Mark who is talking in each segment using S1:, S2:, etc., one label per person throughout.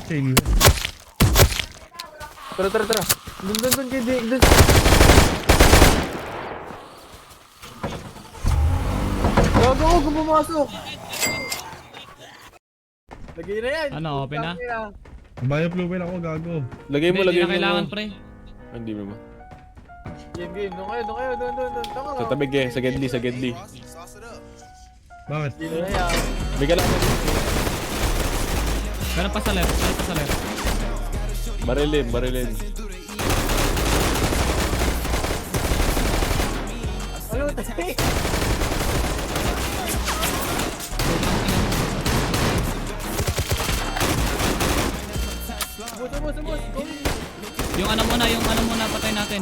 S1: Chain.
S2: Tara. Dun kay Dick. Dun. Gago ko kung pumasok. Lagay na yan.
S3: Ano, open na?
S1: Bayo fluwel ako, gago.
S2: Lagay mo,
S3: Hindi
S2: lagay
S3: na
S2: mo.
S3: kailangan, pre.
S2: Hindi mo ba?
S4: Game. Doon kayo. Tama.
S2: Sa tabi sa Gedli.
S1: Bakit?
S4: Dito na yan.
S2: Bigyan lang.
S3: Meron pa sa left.
S2: Barilin.
S4: Ano tayo? Subos.
S3: Yung ano muna, patay natin.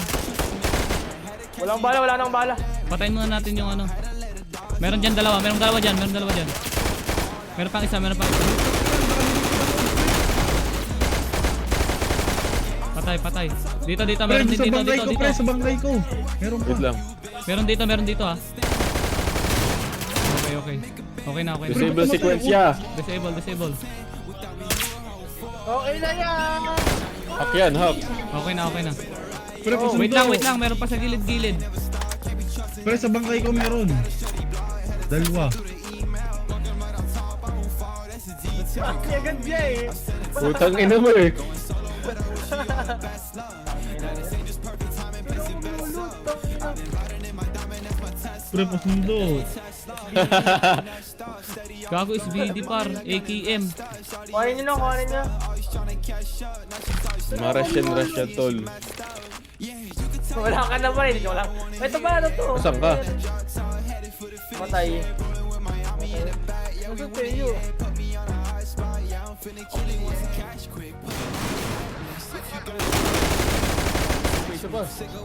S4: Wala nang bala.
S3: Patayin muna natin yung ano. Meron dalawa dyan. Meron pang isa. Patay. Dito, meron din dito.
S1: Pre, sa bangkay ko. Meron pa.
S2: Wait lang.
S3: Meron dito ah. Okay. Okay na.
S2: Disable sequence ya.
S3: Disable.
S4: Okay na yan.
S2: Hack yan, hack.
S3: Okay na.
S1: Pre, pasundo.
S3: Wait lang, meron pa sa gilid.
S1: Pre, sa bangkay ko meron. Dalawa.
S4: Bakit agad siya eh.
S2: Putang ina mo eh.
S1: Pre, pasundo.
S3: Gago is BD par, AKM.
S4: Kuhanin nyo.
S2: Mga Russian tol.
S4: Wala ka naman eh. Wala. Ito ba? Ano to?
S2: Saan ka?
S4: Matay. Ano tayo?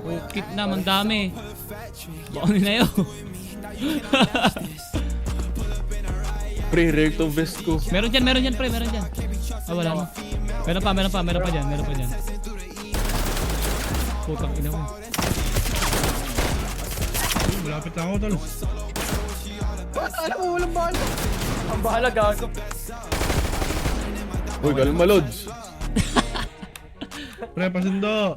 S3: Ukit na, mandami. Baka na yun.
S2: Pre, rare to vest ko.
S3: Meron dyan, pre, Ah, wala na. Meron pa dyan. Putang ina mo.
S1: Malapit na ako, tol.
S4: Ano mo? Walang bala. Ang bahala gago.
S2: Uy, kalma, Lods.
S1: Pre, pasundo.